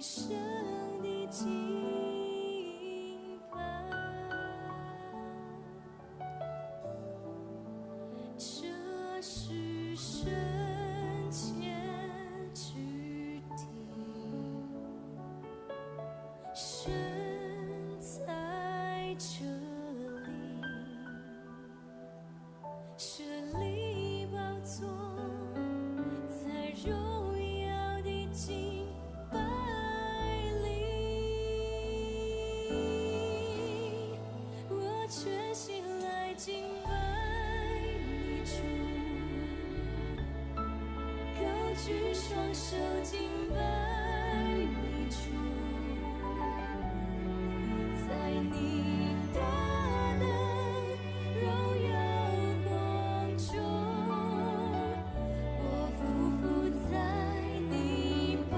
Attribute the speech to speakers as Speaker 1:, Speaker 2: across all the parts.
Speaker 1: 生的敬拜，这是深切之地，神在这里，设立宝座，在荣耀的敬拜里，我全心来敬拜你主，高举双手敬拜你主，在你大能荣耀光中，我匍匐在你宝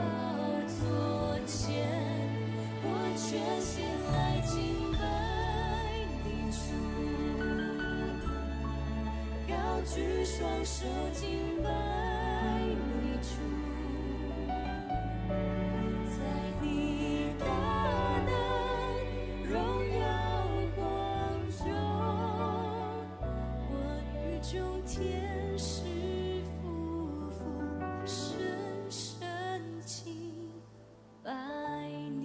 Speaker 1: 座前，我全心来敬拜你主，高举双手敬拜你主，在你大能荣耀光中，我与众天使夫妇深深敬拜你。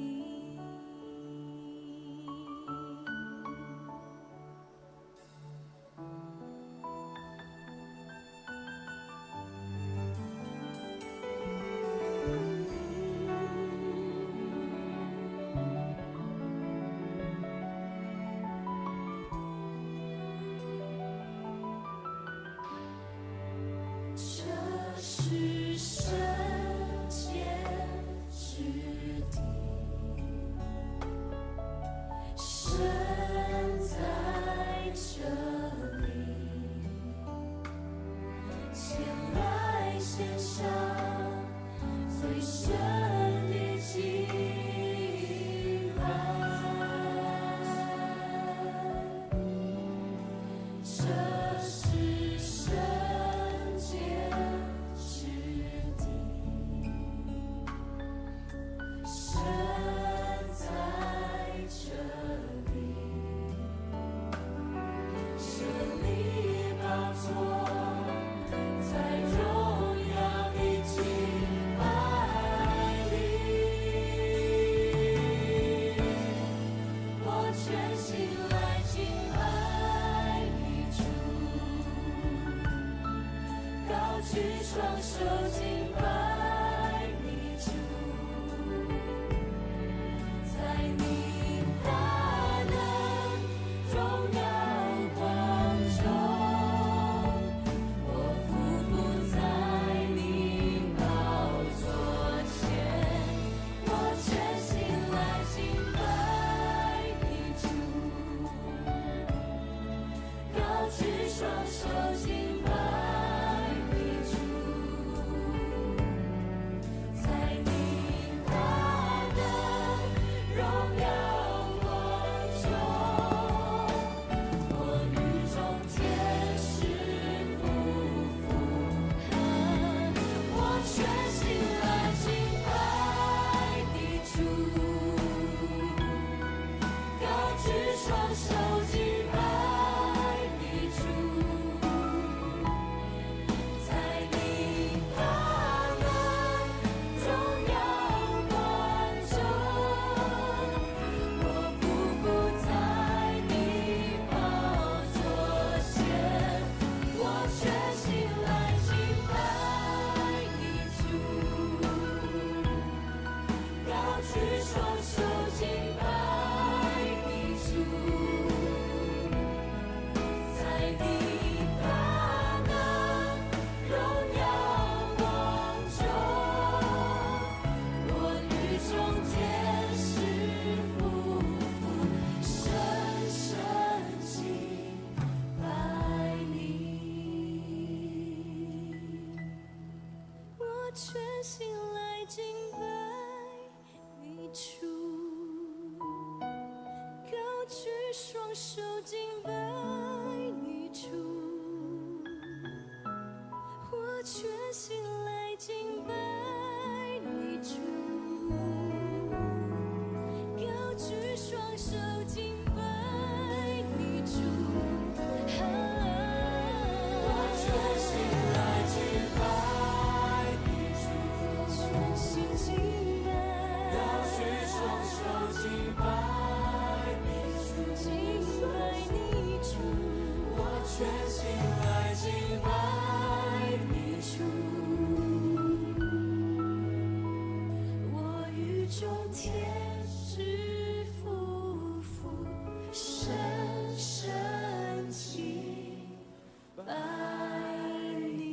Speaker 1: 这是圣洁之地，神在这里，前来献上最深的敬拜。这是圣洁之地，神在这里，设立宝座，在荣耀的敬拜里，我全心来敬拜你主，高举双手敬拜你主，在你大能荣耀光中，我匍匐在你宝座前，我全心来敬拜你主，高举双手敬拜你主，在你大能荣耀光中，我与众天使夫妇，我全心来敬拜你主，高举双手敬拜你主，在你大能荣耀光中，我匍匐在你宝座前，我全心来敬拜你主，高举双手敬拜你主，在你大能荣耀光中，我与众天使夫妇深深敬拜你，我全心来敬拜你主，高举双手敬拜你主，我全心来敬拜你主。敬拜你主，我全心来敬拜你主。我与众天使夫妇深深敬拜你。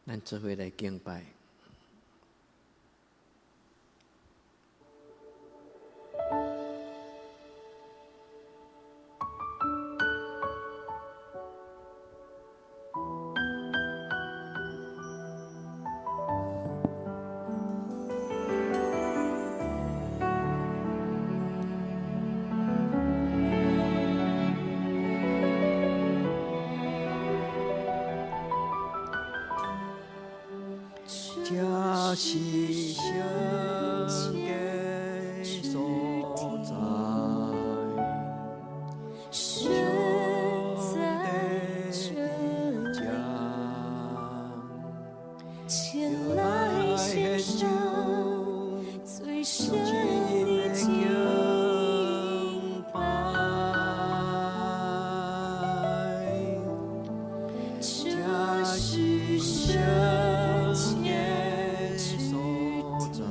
Speaker 2: 咱做伙来敬拜。这是圣洁所在。
Speaker 1: 神在这里，前来献上最深的敬拜。这是圣洁所在，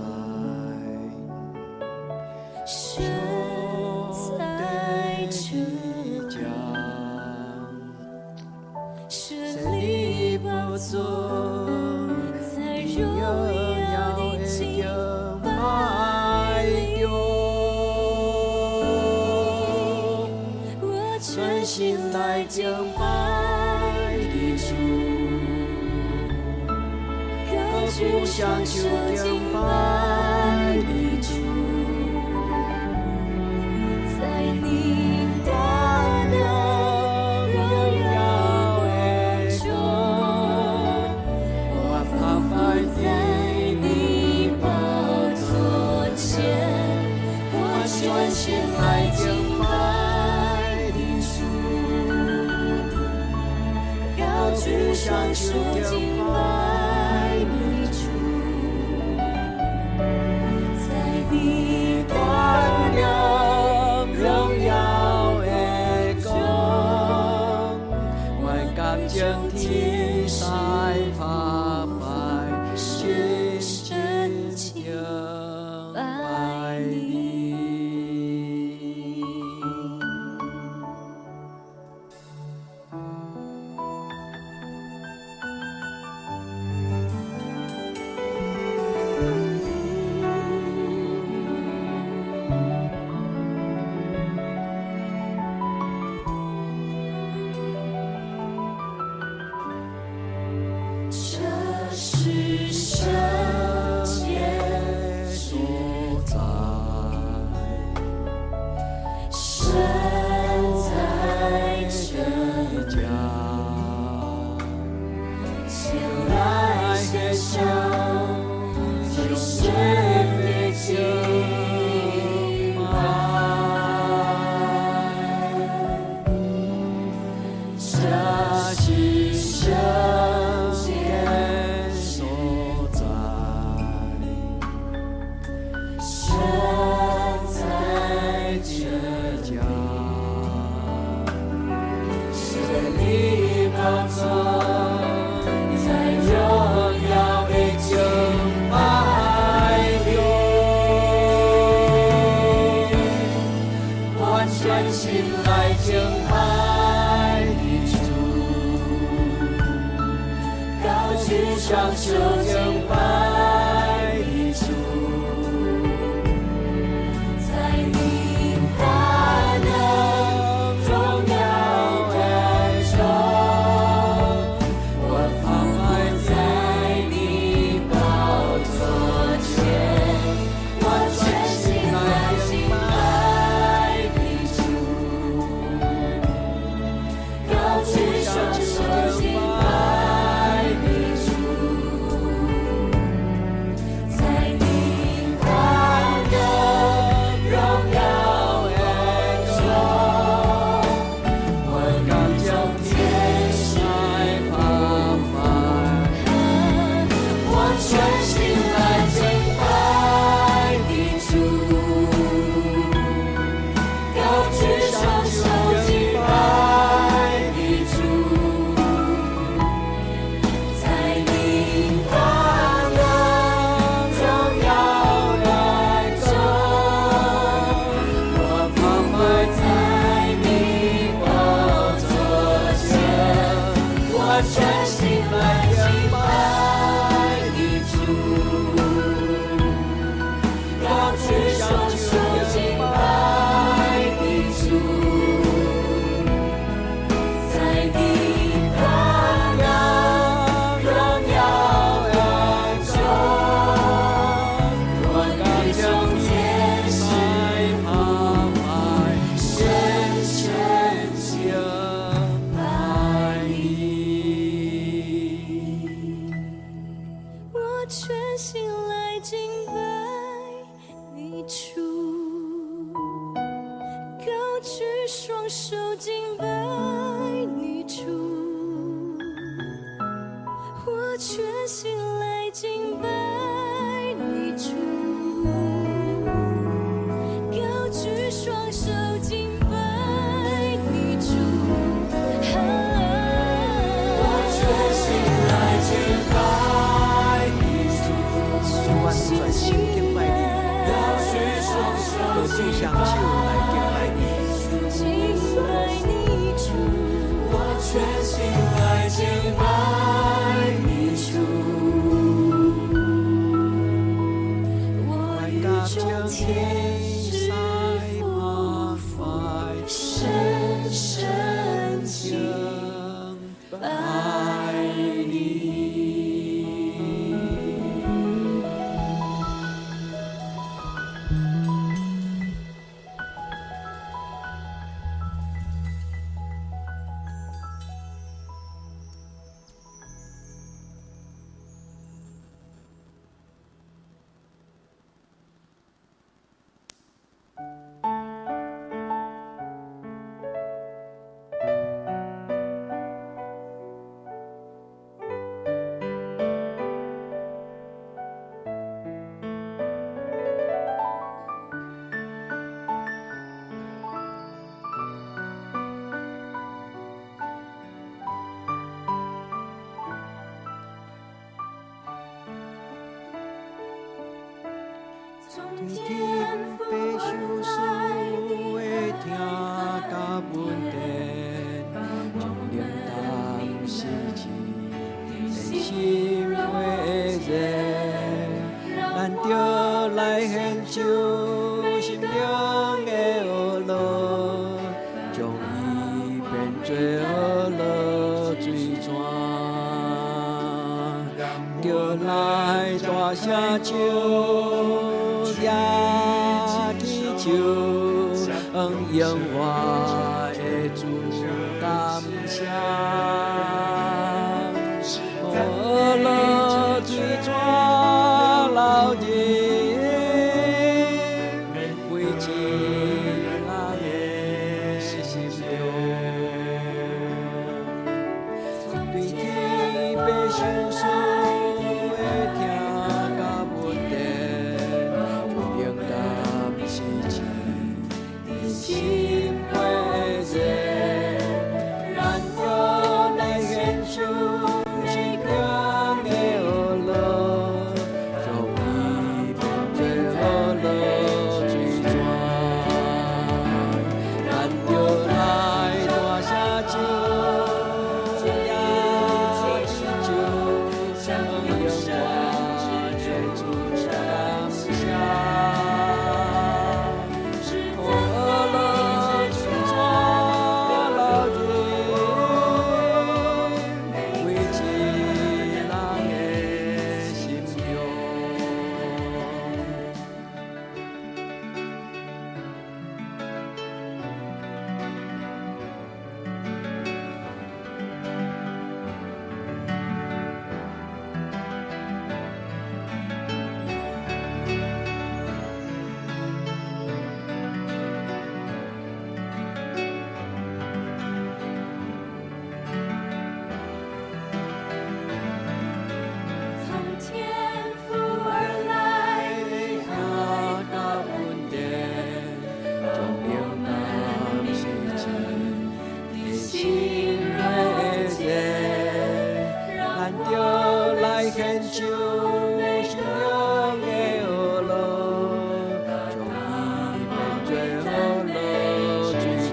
Speaker 1: 神在这里，神的宝座在荣耀的敬拜里，我全心来敬拜你主，高举双手敬拜你主，在你大能荣耀的中，我匍匐在你宝座前，我全心来敬拜你主，高举双手敬拜你主，在你大能荣耀的中，
Speaker 2: 我感情天使发拜，心真敬拜你。
Speaker 1: 这是圣洁所在，神在这里，前来献上最深的敬拜。这是圣洁所在，神在这里，神的宝座在荣耀的敬拜里，我全心来敬拜你主，高举双手敬拜你主，在你大能荣耀的中，我匍匐在你宝座前，我全心来敬拜你主，高举双手敬拜你主，我全心来敬拜你主，高举双手敬拜你主，我全心来敬拜你主，高举双手敬拜你主，我全心来敬拜你主，
Speaker 2: 完全心敬拜你，
Speaker 1: 高举双手
Speaker 2: 就双手来敬拜你。
Speaker 1: 敬拜你主，我全心来敬拜你主，我宇宙天使俯伏，深深敬拜你。从天父而来的
Speaker 2: 会听甲阮电，从灵当时起，连心会热，咱着来献上心灵的恶乐，将伊变做恶乐水泉，着来大声唱。也祈求，永我的主感谢，我乐水泉流入每一人的心中，对天白相思的听甲阮电。心会热，咱着来献上心灵的恶乐，将伊变做恶乐水泉，咱着来大声唱，也祈求永远的主感谢。献上心灵的恶乐，将伊变做恶乐水泉，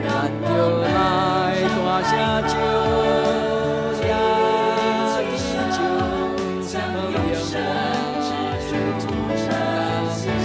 Speaker 2: 咱着来大声唱，也祈求永远的主感谢。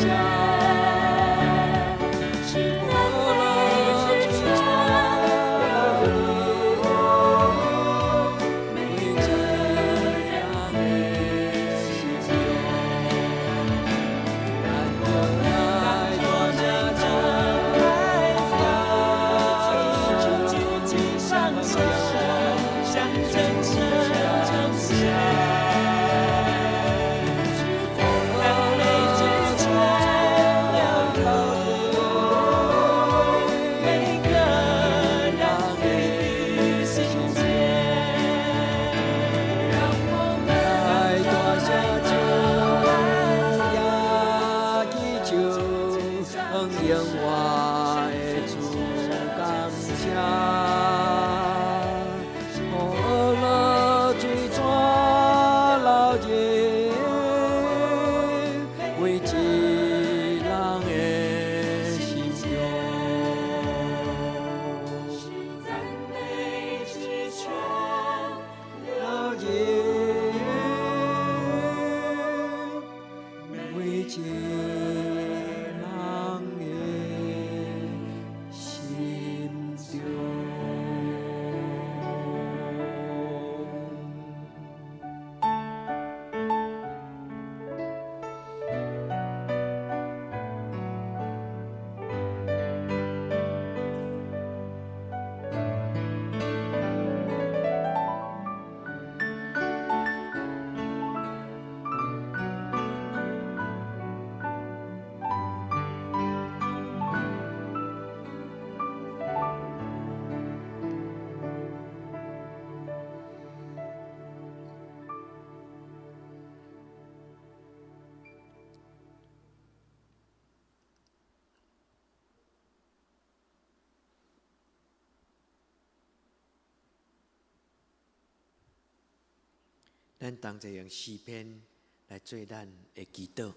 Speaker 2: 咱同齐用诗篇来做咱的祈祷。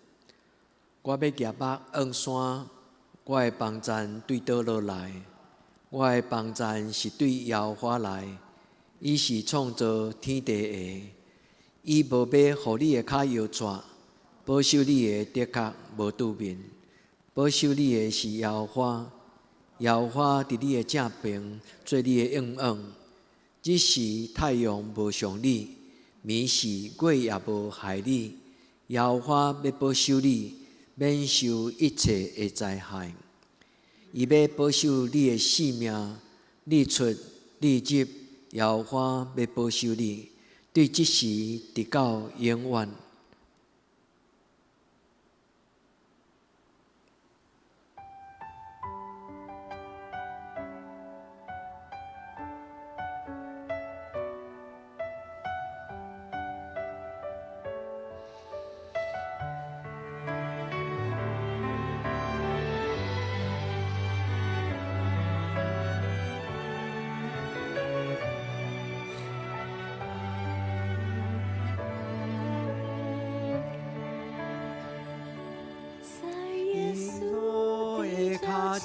Speaker 2: 我要举目望山，我的帮赞对倒落来？我的帮赞是对耶和华来，伊是创造天地的，伊无要互你的脚摇掣，保守你的的确无拄面，保守你的是耶和华，耶和华伫你的正边，做你的永远。日时太阳无伤你，暝时月也无害你。耶和华要保守你，免受一切的灾害。伊要保守你的性命，日出日入，耶和华要保守你，对即时直到永远。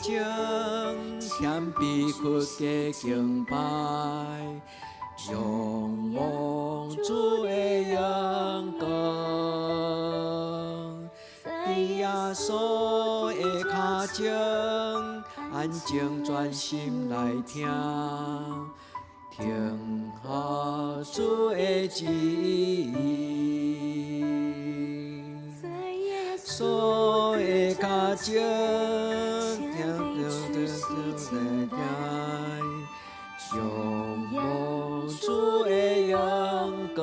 Speaker 2: 前谦卑屈嘅敬拜，仰望主嘅阳光，在耶稣嘅脚前，安静专心来听，听下主嘅旨意，在耶稣嘅脚前。仰望主的阳光，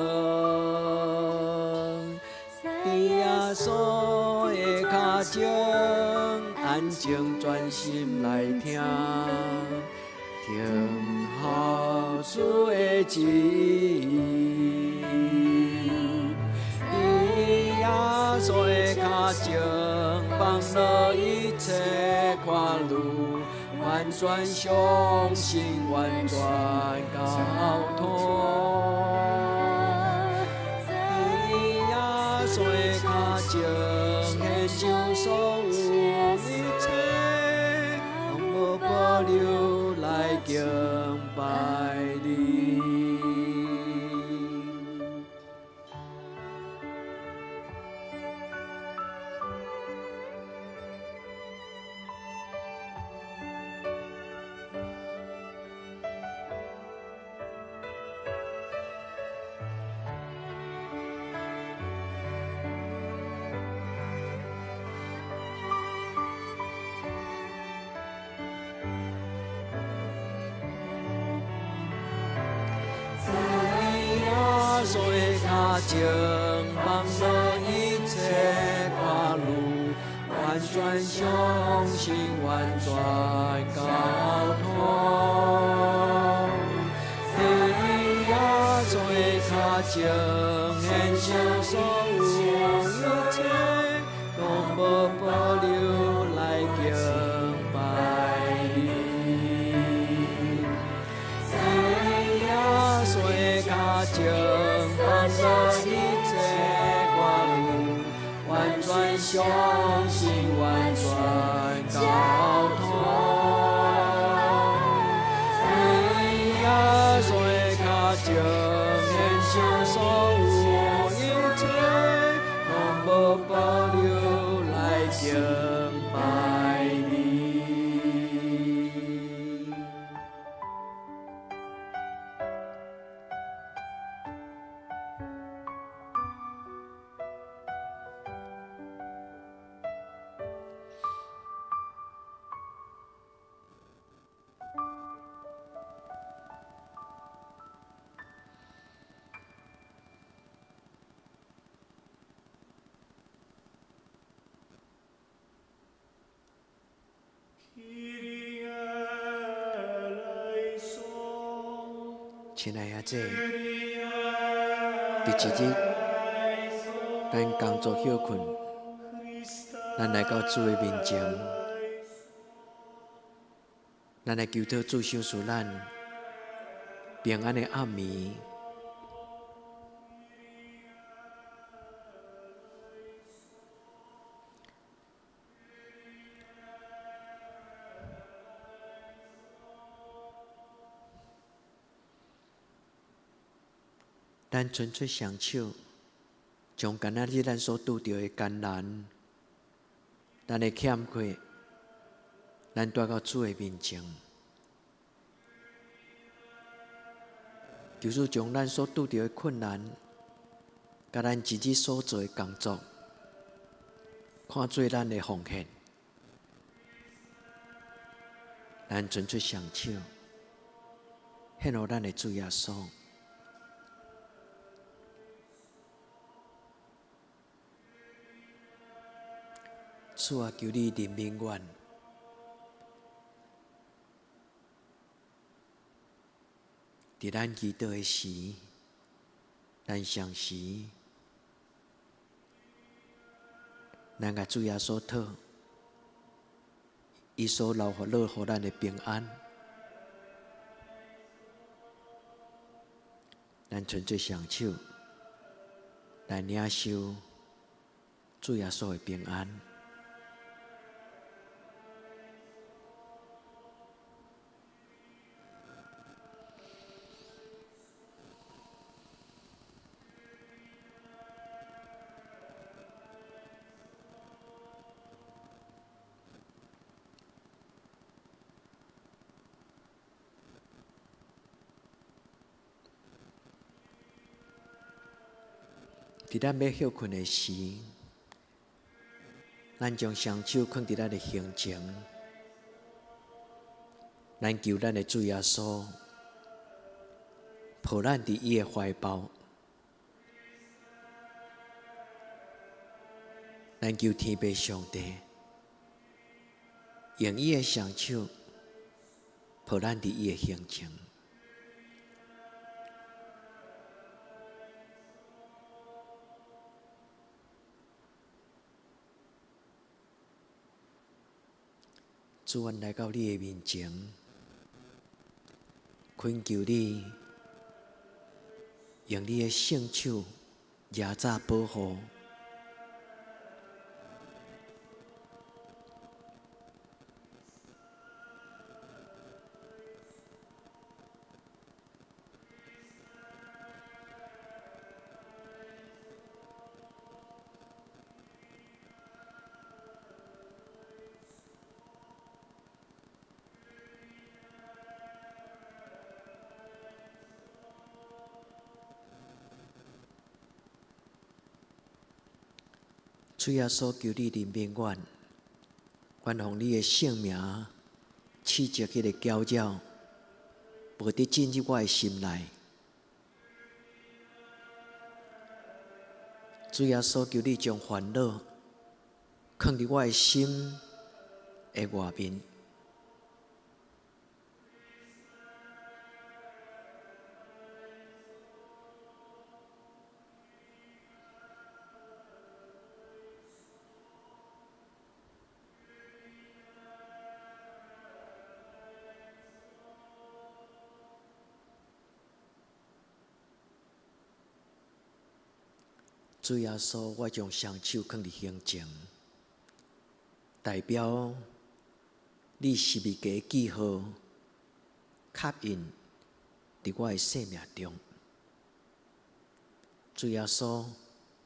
Speaker 2: 在耶稣的脚前，安静专心来听，听下主的旨意，在耶稣的脚前，放了一切苦路。完全相信，完全交托，在耶稣的脚前，献上所有一切，拢无保留来敬拜你。所以脚前放了一切苦路，完全相信，完全交托。在耶稣的脚前，献上所有一切，拢无保留来敬拜你。在耶稣的脚前。放了一切苦路，完全相信，完全交托。在耶稣的脚前，献上所有一切，拢无保留来敬拜你。亲爱的姐，第一日，咱工作休困，咱来到主的面前，咱来求讨主赏赐咱平安的暗暝，咱纯粹双手，将今仔日咱所拄着的艰难、咱的欠缺，咱带到主的面前。求主将咱所拄着的困难，甲咱自己所做的工作，看做咱的奉献。咱纯粹双手，献予咱的主耶稣。主啊，求你怜悯阮，伫咱祈祷的时，咱相时，咱甲主耶稣讨，伊所留予咱的平安。咱纯粹双手来领受主耶稣的平安。伫咱要休困的时，咱将双手放伫咱的胸前，咱求咱的主耶稣抱咱伫伊的怀抱，咱求天父上帝用伊的双手抱咱伫伊的胸前。主，阮来到你的面前，恳求你用你的圣手压榨保护，主耶稣，求你怜悯阮，愿用你的圣名刺激迄个搅扰，无得进入我的心内。主耶稣，求你将烦恼放伫我的心的外面。主耶稣，我将双手放伫胸前，代表你11个记号刻印伫我的生命中。主耶稣，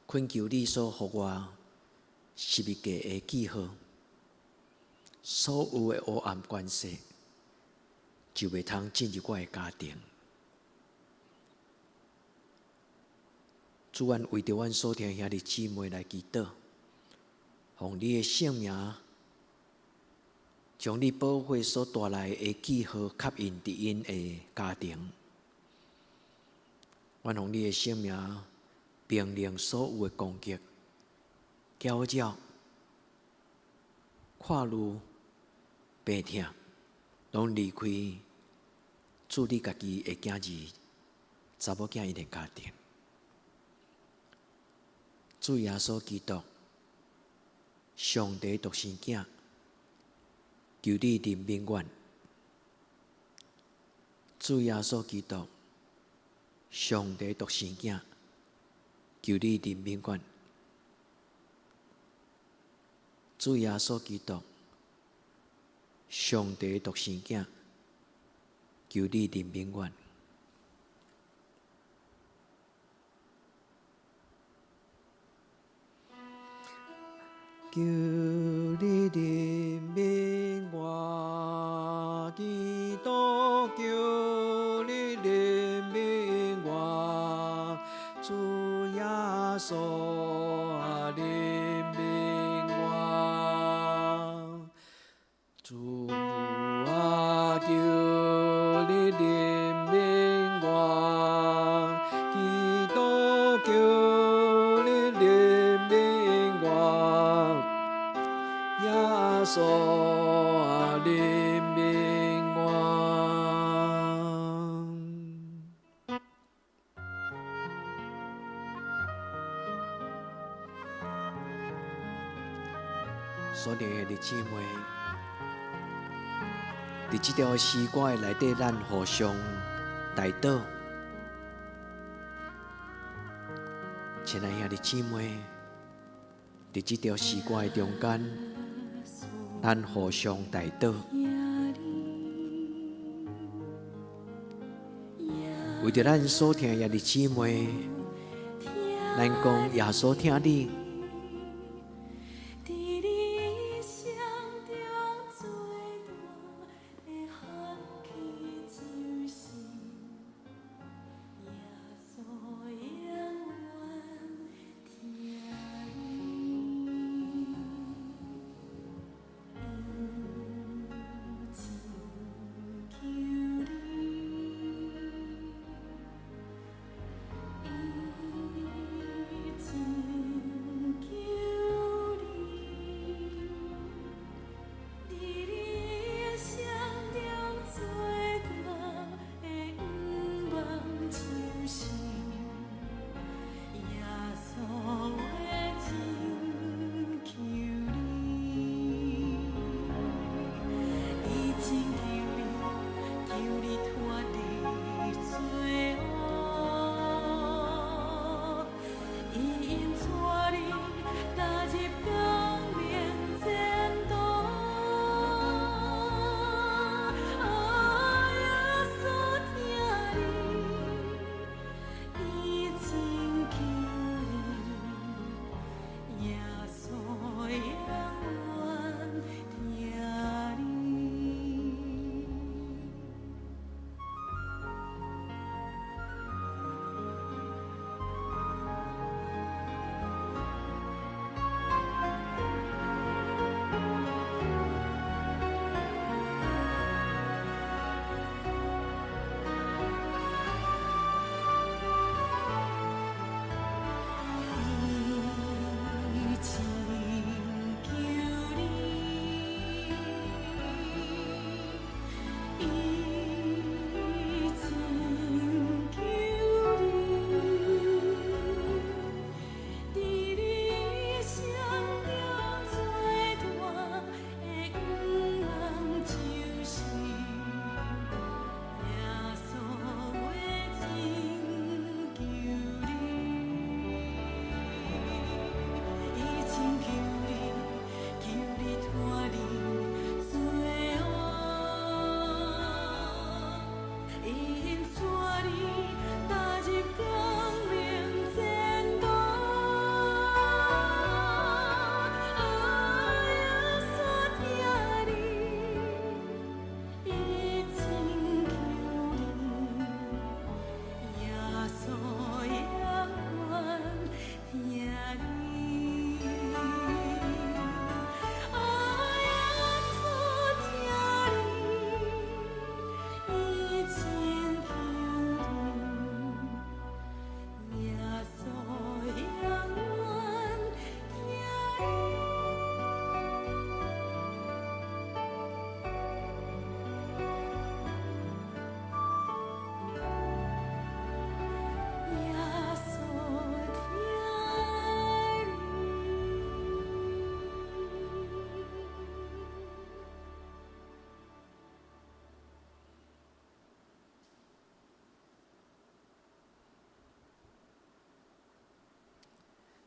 Speaker 2: 恳求你所予我11个的记号，所有的黑暗关系就袂通进入我的家庭。主，愿为着阮所听兄弟姊妹来祈祷，奉你的圣名，将你保惠所带来的记号刻印伫因的家庭。愿奉你的圣名，命令所有的攻击、搅扰、看路、病痛，拢离开主你家己的囝儿、查某囝因的家庭。主耶稣基督，上帝独生囝，求你怜悯阮。主耶稣基督，上帝独生囝，求你怜悯阮。主耶稣基督，上帝独生囝，求你怜悯阮。求你怜悯我，基督求你怜悯我，主耶稣啊怜悯我，主啊求你怜悯我，基督求你怜悯我，耶稣啊怜悯我。所有的姊妹，在这条诗歌的内底，咱互相带导。亲爱的姊妹，在这条诗歌的中间，咱互相带导。为着咱所听的姊妹，咱讲耶稣听你。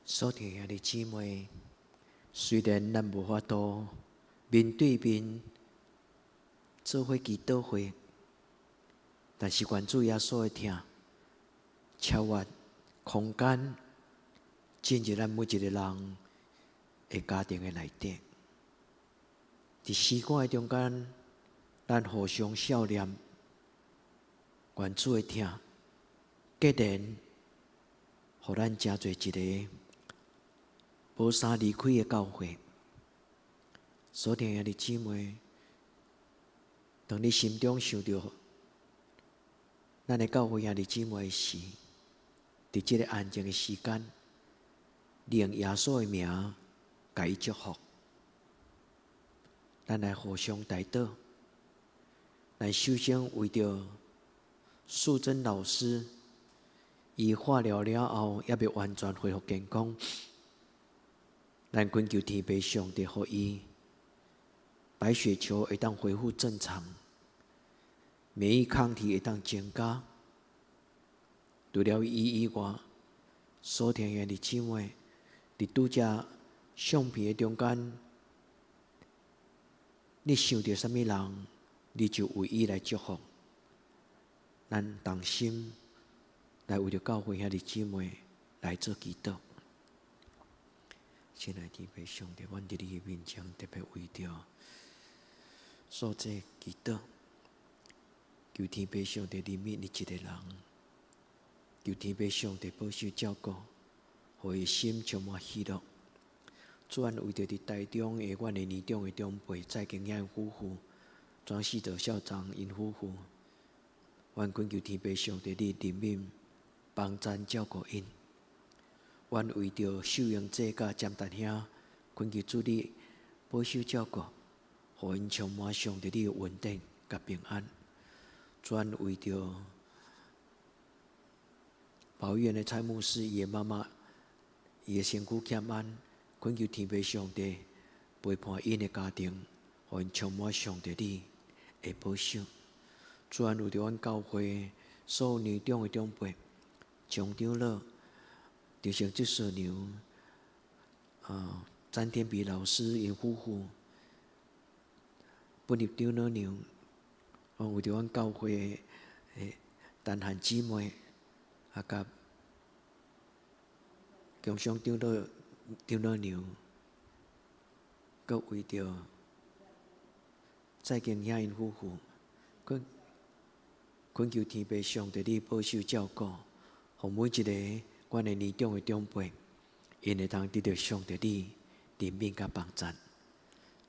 Speaker 2: 所听的姊妹，虽然咱无法度面对面做伙祈祷会，但是愿主耶稣的听，超越空间，进入咱每一个人的家庭的内底，伫时光的中间，咱互相笑念，愿主的听，结连，互咱真侪一个无啥离开的教会。所听兄弟姊妹，当你心中想到咱的教会兄弟姊妹时，伫即个安静的时间，你用耶稣的名，甲伊祝福。咱来互相代祷。咱首先为着素贞老师，伊化疗了后，也未完全恢复健康。咱恳求天父上帝，互伊白血球会当恢复正常，免疫抗体会当增加。除了伊以外，所听兄弟姊妹，伫拄只相片的中间，你想到什么人，你就为伊来祝福。咱同心来为着教会兄弟姊妹来做祈祷。亲爱的天父上帝，阮伫你的面前特别为着所做祈祷，求天父上帝怜悯你一个人，求天父上帝保守照顾，互伊心充满喜乐。主，阮为着伫台中的阮的年长的长辈蔡经验夫妇、庄世德校长因夫妇，阮恳求天父上帝你怜悯、帮赞照顾因。阮为着秀英姐甲詹达兄，恳求主你保守照顾。互因充满上帝你的稳定甲平安。主，阮为着保院的蔡牧师伊的妈妈，伊的身躯欠安，恳求天父上帝陪伴因的家庭，互因充满上帝你的保守。主，阮为着阮教会所有年长的长辈，张长老、刘成执事娘、詹天比老师因夫妇。本入长老娘，为着阮教会的陈汉姊妹，甲共商长老娘，佮为着蔡经兄因夫妇，恳求天父上帝你保守照顾，互每一个阮的年长的长辈，因会当得到上帝你怜悯甲帮助。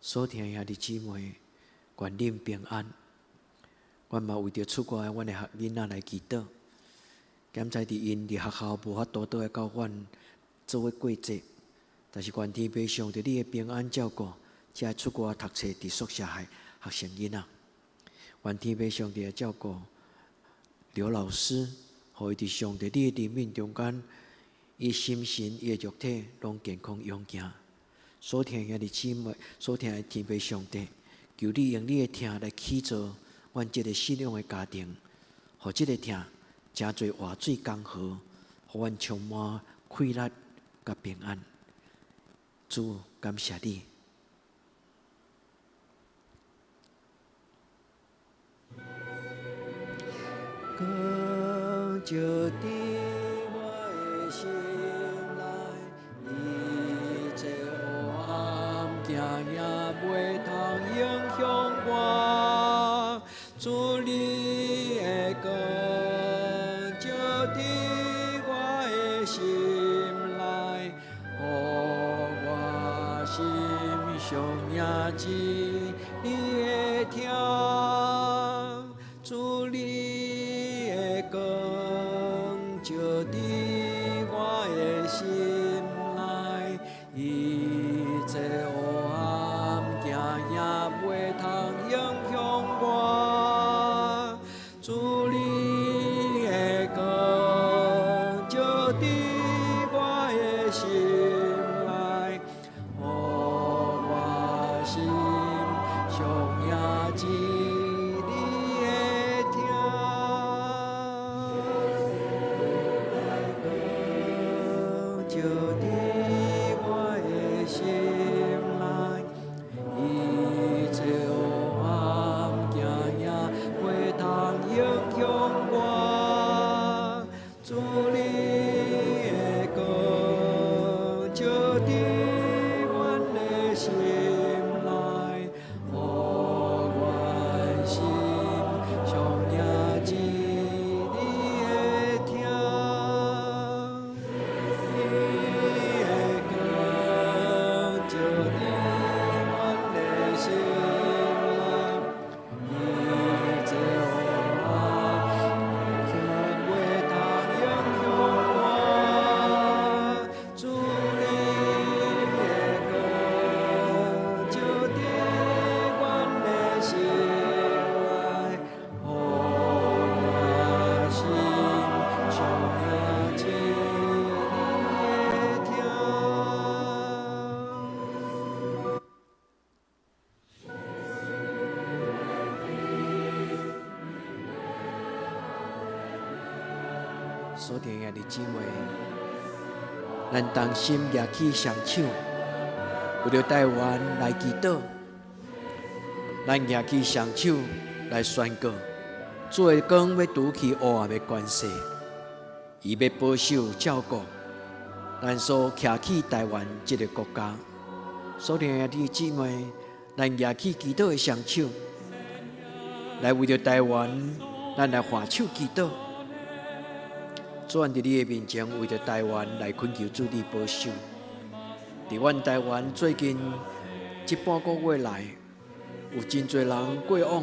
Speaker 2: 所听兄弟姊妹。愿恁平安。阮嘛为着出国的阮的囡仔来祈祷，检在伫因伫学校无法度倒来到阮做伙过节，但是愿天父上帝你的平安照顾，遮出国读册伫宿舍的学生囡仔。愿天父上帝的照顾刘老师，互伊伫上帝你的怜悯中间，伊心神、伊的肉体拢健康勇健。所听兄弟姊妹，所听的天父上帝。求你用你的听来启造阮这个信仰的家庭，互这个听真侪活水江河，互阮充满快乐甲平安。主，感谢你。更照伫我的心内，一切黑暗行也袂通影响我。主你的光照伫我的心内，予我心上也知你的听。主你的光照伫我的心内，一切黑暗行也袂通影响我。主你的光照伫我的心内，予我心上也知你的听。所听的姊妹，咱同心举起双手，为了台湾来祈祷。咱举起双手来宣告，主的光要除去黑暗的关系，伊要保守照顾咱所徛起台湾这个国家。所听的姊妹，咱举起祈祷的双手，来为着台湾，咱来画手祈祷。主在你的面前，为着台湾来恳求主你保守。伫阮台湾最近这半个月来，有真侪人过往，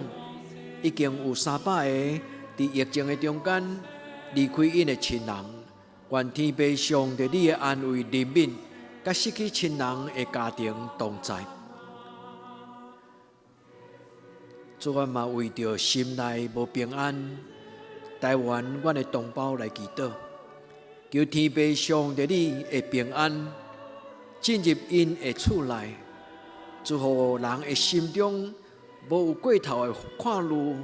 Speaker 2: 已经有300个伫疫情的中间离开因的亲人。愿天父上帝你的安慰怜悯，甲失去亲人的家庭同在。主阮嘛为着心内无平安，台湾阮的同胞来祈祷，求天父上帝你的平安进入因的厝内，祝福人的心中无有过头的看路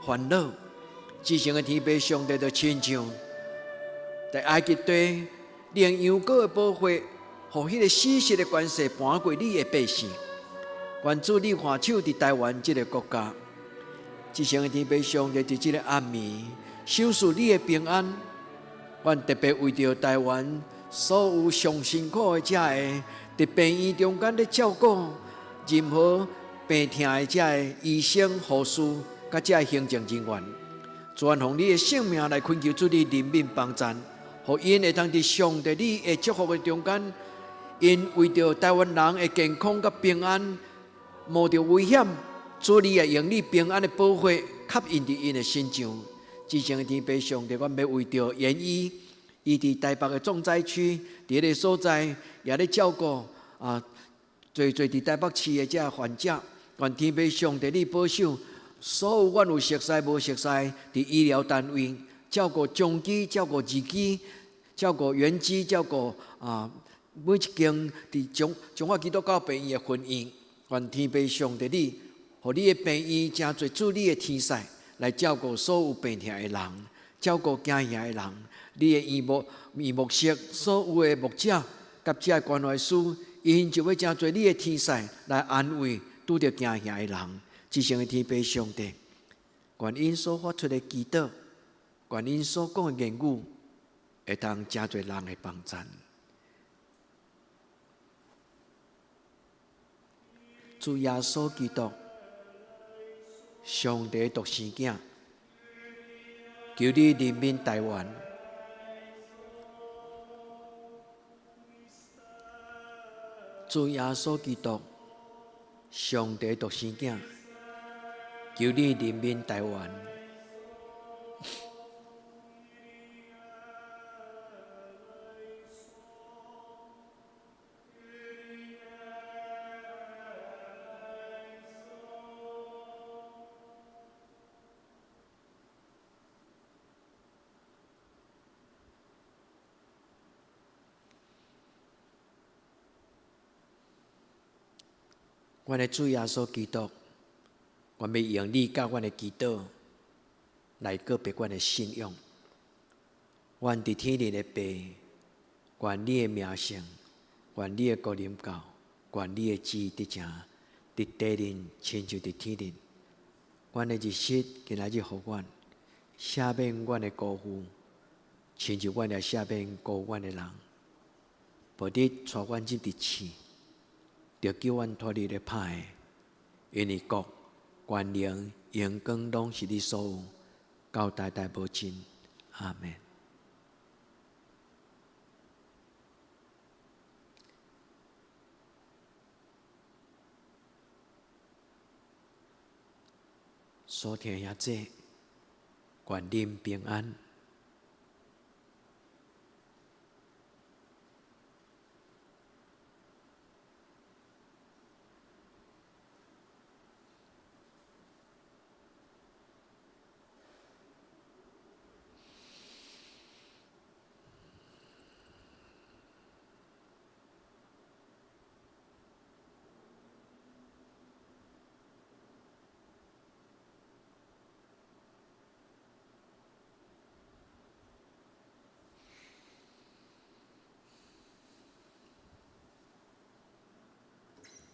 Speaker 2: 烦恼。至诚的天父上帝就亲像在埃及地连羊羔的保护，互迄个死实的关系搬过你的百姓。愿主你看手伫台湾这个国家，至诚的天父上帝伫这个暗暝，守护你的平安。愿特别为着台湾所有上辛苦的这个伫病院中间咧照顾任何病痛的这个医生、护士，甲这个行政人员，全奉你的性命来恳求主你怜悯帮赞，互因会当伫上帝你的祝福的中间，因为着台湾人的健康甲平安，冒着危险，主你也用你平安的保护吸引伫因的心上。至诚的天父上帝，阮要为着言语，伊伫台北的重灾区，伫迄个所在也咧照顾侪伫台北市的这患者。愿天父上帝你保守所有阮有熟悉无熟悉伫医疗单位，照顾中期、照顾二期、照顾原期、照顾每一间伫中华基督教病院的分院。愿天父上帝你，互你的病院真侪主你的天使来照顾所有病痛的人，照顾惊吓的人。你的院牧师所有的牧者，甲这个关怀师，因就要真侪你的天使来安慰拄着惊吓的人。至诚的天父上帝，愿因所发出的祈祷，愿因所讲的言语，会当真侪人的帮赞。主耶稣基督，上帝独生子，求你怜悯台湾。主耶稣基督，上帝独生子，求你怜悯台湾。阮的主耶稣基督，阮要用你甲阮的祈祷来告别阮的信仰。阮伫天里的爸，愿你的名声，愿你的国临到，愿你的旨意得成，伫地人亲像伫天人。阮的日息今仔日互阮，赦免阮的辜负，亲像阮也赦免辜负阮的人。无你带阮入伫试，就叫阮脱离了歹的，因为国、权能、荣光拢是你所有，到代代无尽。阿们。所听遐这，愿恁平安。